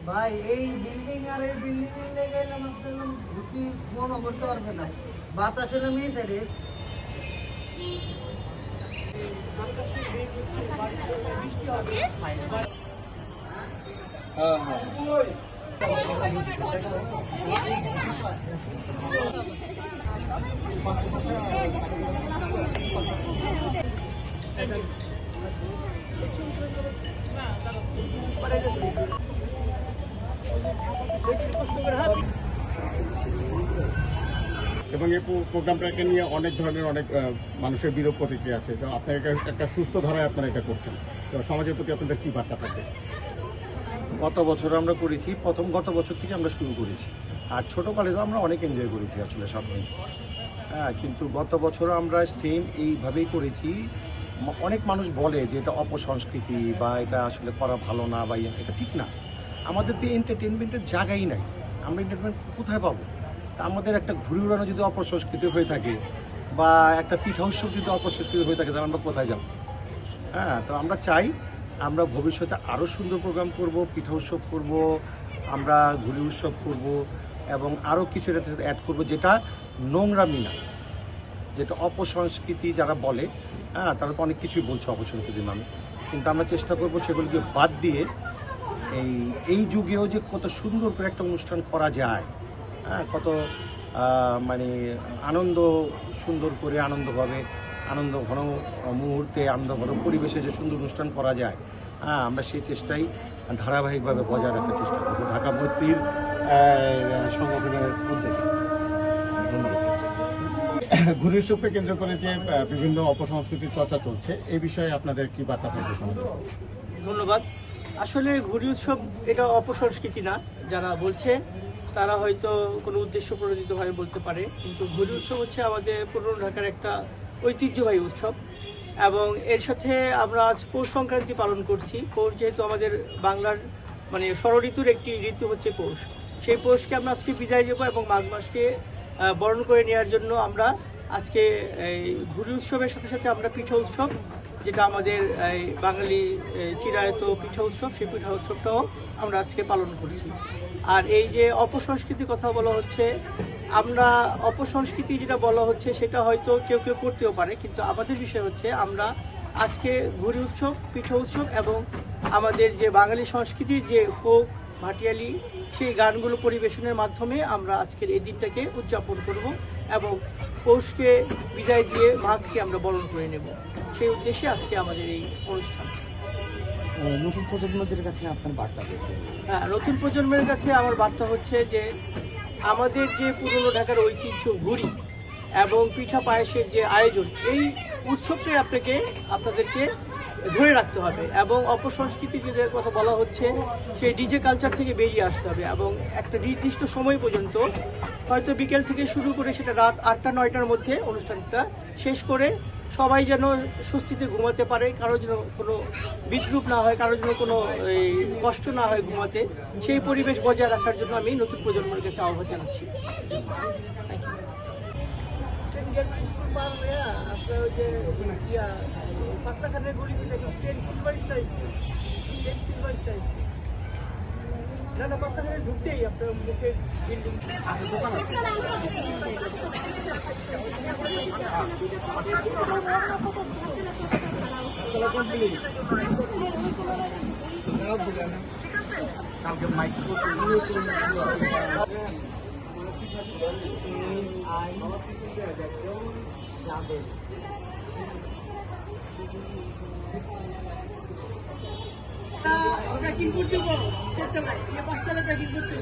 ভাই এই বিল্ডিং আর এই বিল্ডিং লেগে গেলাম আপনার ঢুকি মনে করতে পারবে না, বাতাস হলে মেয়ে সাইডে হ্যাঁ হ্যাঁ এবং এই প্রোগ্রামটাকে নিয়ে অনেক ধরনের অনেক মানুষের বিরূপ প্রতিক্রিয়া আছে। তো আপনার একটা সুস্থ ধারায় আপনারা এটা করছেন, তো সমাজের প্রতি আপনাদের কী বার্তা থাকবে? গত বছর আমরা করেছি, গত বছর থেকে আমরা শুরু করেছি। আর ছোটোকালে তো আমরা অনেক এনজয় করেছি আসলে সব মিলে। হ্যাঁ, কিন্তু গত বছর আমরা সেম এইভাবেই করেছি। অনেক মানুষ বলে যে এটা অপসংস্কৃতি বা এটা আসলে করা ভালো না বা এটা ঠিক না। আমাদের তো এন্টারটেনমেন্টের জায়গাই নাই, আমরা এন্টারটেনমেন্ট কোথায় পাবো? আমাদের একটা ঘুরে উড়ানো যদি অপসংস্কৃতি হয়ে থাকে বা একটা পিঠা উৎসব যদি অপসংস্কৃতি হয়ে থাকে, তাহলে আমরা কোথায় যাব? হ্যাঁ, তো আমরা চাই আমরা ভবিষ্যতে আরও সুন্দর প্রোগ্রাম করব, পিঠা উৎসব করব, আমরা ঘুড়ি উৎসব করব এবং আরও কিছু এটাতে অ্যাড করব যেটা নোংরামি না, যেটা অপসংস্কৃতি যারা বলে। হ্যাঁ, তারা তো অনেক কিছুই বলছে অপসংস্কৃতির নামে, কিন্তু আমরা চেষ্টা করব সেগুলিকে বাদ দিয়ে এই যুগেও যে কত সুন্দর করে একটা অনুষ্ঠান করা যায়। হ্যাঁ, কত মানে আনন্দ সুন্দর করে আনন্দভাবে আনন্দ ঘন মুহূর্তে আনন্দ ঘন পরিবেশে যে সুন্দর অনুষ্ঠান করা যায়, হ্যাঁ, আমরা সেই চেষ্টাই ধারাবাহিকভাবে বজায় রাখার চেষ্টা করব ঢাকা মৈত্রীর সংগঠনের উদ্যোগে। ধন্যবাদ। ঘুড়ি উৎসবকে কেন্দ্র করে যে বিভিন্ন অপসংস্কৃতির চর্চা চলছে, এই বিষয়ে আপনাদের কি বার্তা থাকবে সমাজে? ধন্যবাদ। আসলে ঘুড়ি উৎসব এটা অপসংস্কৃতি না, যারা বলছে তারা হয়তো কোনো উদ্দেশ্য প্রণোদিতভাবে বলতে পারে, কিন্তু ঘুড়ি উৎসব হচ্ছে আমাদের পুরনো ঢাকার একটা ঐতিহ্যবাহী উৎসব এবং এর সাথে আমরা আজ পৌষ সংক্রান্তি পালন করছি। পৌষ যেহেতু আমাদের বাংলার মানে ষড়ঋতুর একটি ঋতু হচ্ছে পৌষ, সেই পৌষকে আমরা আজকে বিদায় দেবো এবং মাঘ মাসকে বরণ করে নেওয়ার জন্য আমরা আজকে এই ঘুড়ি উৎসবের সাথে সাথে আমরা পিঠা উৎসব, যেটা আমাদের এই বাঙালি চিরায়ত পিঠা উৎসব, সেই পিঠা উৎসবটাও আমরা আজকে পালন করছি। আর এই যে অপসংস্কৃতির কথা বলা হচ্ছে, আমরা অপসংস্কৃতি যেটা বলা হচ্ছে সেটা হয়তো কেউ কেউ করতেও পারে, কিন্তু আমাদের বিষয় হচ্ছে আমরা আজকে ঘুড়ি উৎসব, পিঠা উৎসব এবং আমাদের যে বাঙালি সংস্কৃতির যে ফোক ভাটিয়ালি সেই গানগুলো পরিবেশনের মাধ্যমে আমরা আজকের এই দিনটাকে উদযাপন করব এবং পৌষকে বিদায় দিয়ে মাঘকে আমরা বরণ করে নেব, সেই উদ্দেশ্যে আজকে আমাদের এই অনুষ্ঠান। নতুন প্রজন্মদের কাছে আপনার বার্তা? হ্যাঁ, নতুন প্রজন্মের কাছে আমার বার্তা হচ্ছে যে আমাদের যে পুরনো ঢাকার ঐতিহ্য ঘুড়ি এবং পিঠা পায়েসের যে আয়োজন, এই উৎসবকে আপনাদেরকে ধরে রাখতে হবে এবং অপসংস্কৃতি যে কথা বলা হচ্ছে সেই ডিজে কালচার থেকে বেরিয়ে আসতে হবে এবং একটা নির্দিষ্ট সময় পর্যন্ত, হয়তো বিকেল থেকে শুরু করে সেটা রাত 8টা-9টার মধ্যে অনুষ্ঠানটা শেষ করে সবাই যেন স্বস্তিতে ঘুমাতে পারে, কারোর যেন কোনো বিদ্রুপ না হয়, কারোর যেন কোনো কষ্ট না হয় ঘুমাতে, সেই পরিবেশ বজায় রাখার জন্য আমি নতুন প্রজন্মের কাছে আহ্বান জানাচ্ছি। ঢুকতেই আপনার মুখের বিল্ডিং আছে, দোকান আছে। কালকে প্যাকিং করতে পারো, করতে নাই 5 প্যাকিং করতে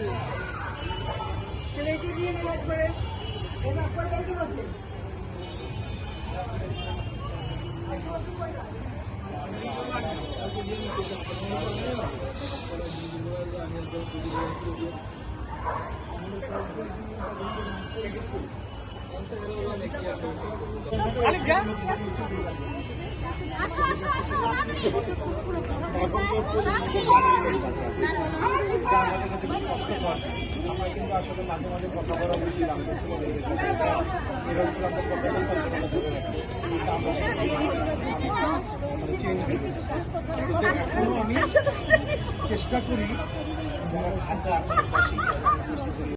এটি নিয়ে নিয়ে একবারে ওটা আপনার কাছে আছে। আমাদের কাছে খুব কষ্টকর। আমরা কিন্তু আসলে মাঝে মাঝে কথা বলা উচিত আমাদের ছেলেদের সাথে, এরকম আমরা কথা বলতে ধরে রাখি, এখনো আমি চেষ্টা করি যারা ঢাকা আশেপাশে